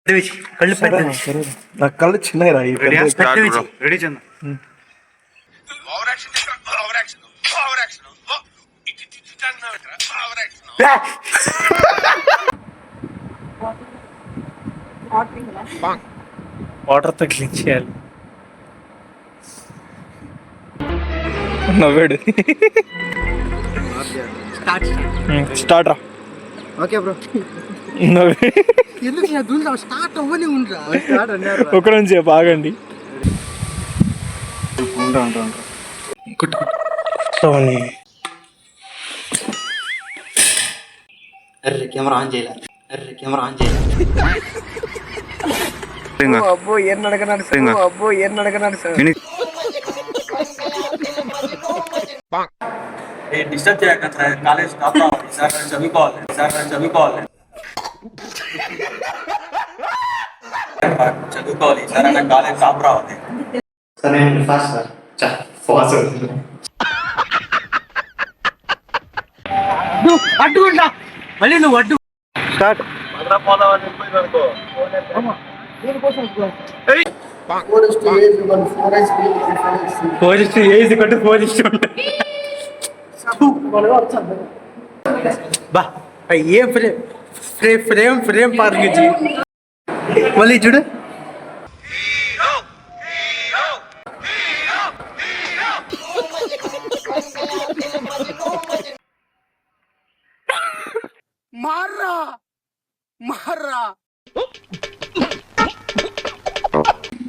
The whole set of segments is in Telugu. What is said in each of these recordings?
కళ్ళు నా కళ్ళు చిన్నగా రా రెడీ చంద వాటర్తో క్లీన్ చేయాలి. నవ్వాడు. స్టార్ట్ రా. Okay bro. ఒక నుంచి ఆగండి. కెమెరా ఆన్ చేయాలి. అబ్బో ఏం అడగనాడు సార్. డిస్టర్బ్ చేయకండి, కాలేజ్ టాప్ రావాలి సార్, చదువుకోవాలి సార్, అన్న కాలేజ్ టాప్ రావాలి సార్. నేను ఫాస్ట్ సార్, ఫాస్ట్ అడ్డుకుంటా మళ్ళీ నువ్వు అడ్డు. స్టార్ట్. బా ఏం ఫ్రేమ్ పార్కించి మళ్ళీ చూడు. మార్రా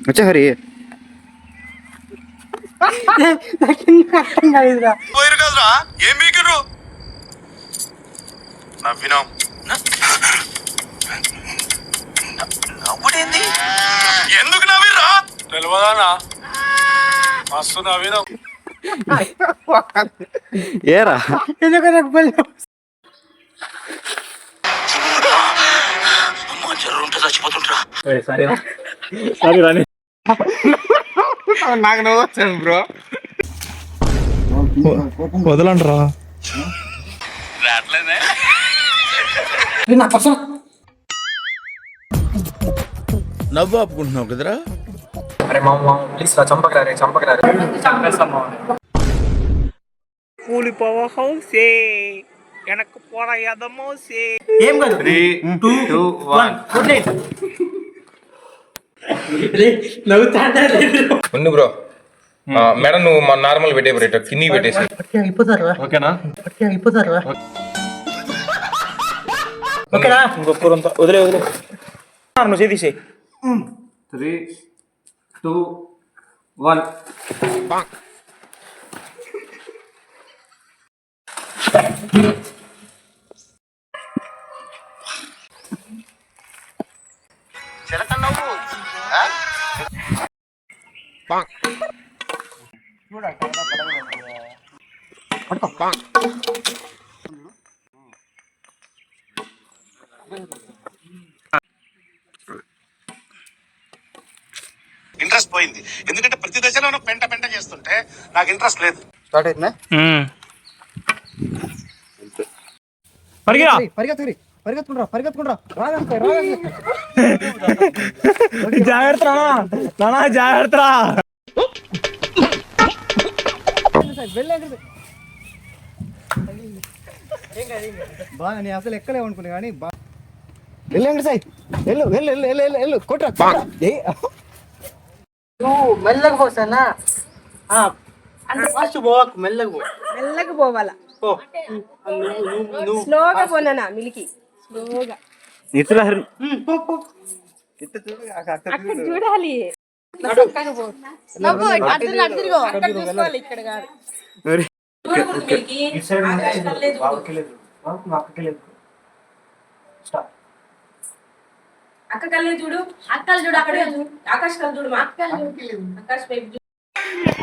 వచ్చా హరి. కదరా ఏం మీకురు నవ్వినాం. నవ్వుడేంది? ఎందుకు నవ్విరా? తెలియదానా? మస్తు నవ్వినాం. ఏరా చచ్చిపోతుంటా. నాకు నవ్వు వచ్చాను బ్రో. వదలండి రా. రాట్లేదే నవ్వు ఆపుకుంటున్నావు కదరా. అరే మామ ప్లీజ్ రా, చంపకరా. కూలిపోవ హౌసే వెనక్కు పోర ఎదమోసే. ఏం కాదు. 3, 2, 1 ఉంది బ్రో. మేడం నువ్వు మా నార్మల్ పెట్టే రేట్ కిన్ని పెట్టేసి ఓకేనా. ఓకేనా ఇంకొకరంతా వదిలే నువ్వు చేసేయి. 3, 2, 1 ఇంట్రెస్ట్ పోయింది. ఎందుకంటే ప్రతి దశలో పెంట చేస్తుంటే నాకు ఇంట్రెస్ట్ లేదు. స్టార్ట్ అవుతుందా? పరిగెత్తుకుంటా. జాగ్రత్త నానా, జాగ్రత్త. బాగా నేను అసలు ఎక్కలేవు అనుకున్నా కానీ వెళ్ళండి సార్. వెళ్ళు కొట్రా. మెల్లగా పోసానా? అంటే ఫాస్ట్ పోవాకు, మెల్లగా పోవాలా. స్లోగా పోనా మిలికి స్లోగా అక్కడ చూడాలి. ఇక్కడ కాదు. అక్క కళ్ళు చూడు, అక్కడ ఆకాశ్ కళ్ళు చూడు, మా అక్క ఆకాశ్ వైపు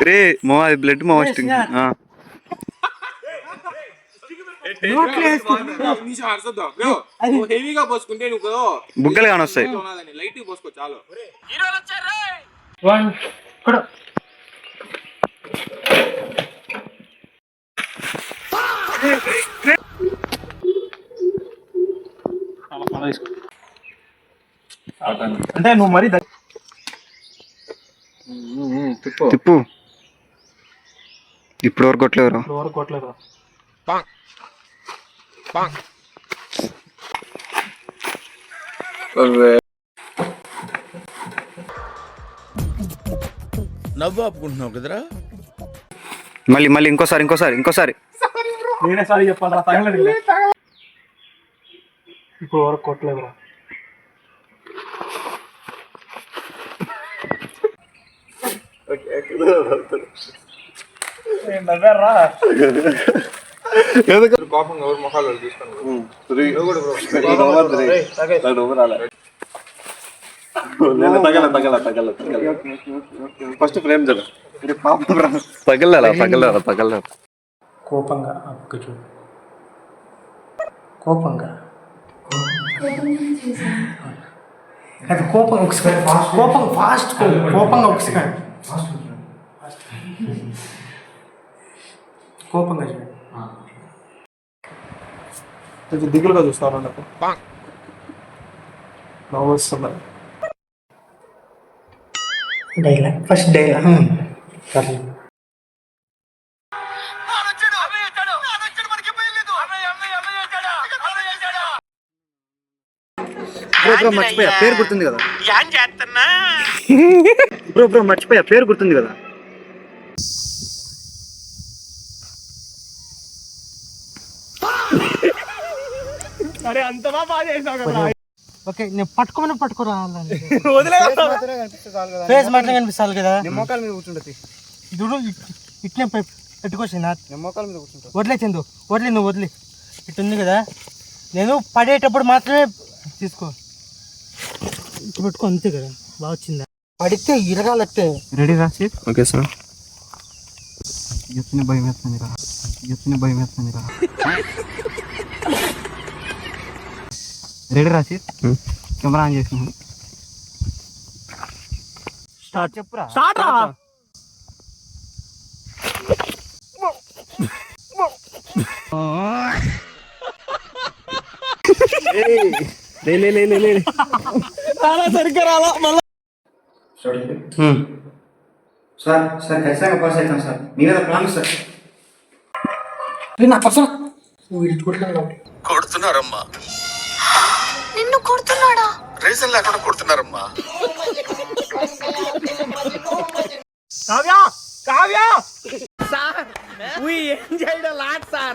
రే మా బ్లడ్ మా వస్తుంది. బుగ్గలు కానొస్తాయి. లైట్ పోసుకో చాలు. అంటే నువ్వు మరి తిప్పు ఇప్పుడు వరకు కొట్టలేరు. వరకు కొట్టలేదు. నవ్వు ఆపుకుంటున్నావు కదరా. మళ్ళీ ఇంకోసారి నేనే సారీ చెప్పాలి తగలడి. ఇప్పుడు వరకు కొట్టలేదురా. కోపంగా ఎవరు మొహాలు తీసుకొని ఫస్ట్ ఫ్రేమ్ జర పగలరా. కోపంగా అక్క చూడు. కోపంగా అది కోపం ఒకసారి కోపం ఫాస్ట్ కోపంగా ఒకసారి కోపంగా చూడు. కొంచెం దిగులుగా చూస్తాను నాకు నవ్వు వస్తుంది. డైలాగ్ ఫస్ట్ డైలాగ్ బ్రో మర్చిపోయా పేరు గుర్తుంది కదా. బ్రో మర్చిపోయా పేరు గుర్తుంది కదా. అరే అంతమా బాగా చేసావు కదా. ఓకే నేను పట్టుకోరా ఫేస్ మాత్రం కనిపిస్తాను కదా. నిమ్మకాల మీద కూర్చుంటది. చూడు ఇట్నే పెట్టుకోవచ్చు నా నిమ్మకాల మీద కూర్చుంటా. వదిలే చందు నువ్వు వదిలే. ఇటు ఉంది కదా, నేను పడేటప్పుడు మాత్రమే తీసుకో. ఇటు పెట్టుకో అంతే కదా. బాగా వచ్చిందా? పడితే ఇరగాలంటే. రెడీ రాసి. Okay sir. భయం వేస్తుంది రా. రెడీ రాసి కెమెరా ఆన్ చేసిన. స్టార్ట్ చెప్పురా. స్టార్ట్ రా. సరిగ్గా రాలా మళ్ళా. సార్ ఖచ్చితంగా పాస్ అవుతాం సార్, మీ మీద ప్రామిస్ సార్. కొడుతున్నారమ్మా, నిన్ను కొడుతున్నాడా? రీజన్ లేకుండా కొడుతున్నారమ్మా. Kavya sir, we enjoyed a lot, sir.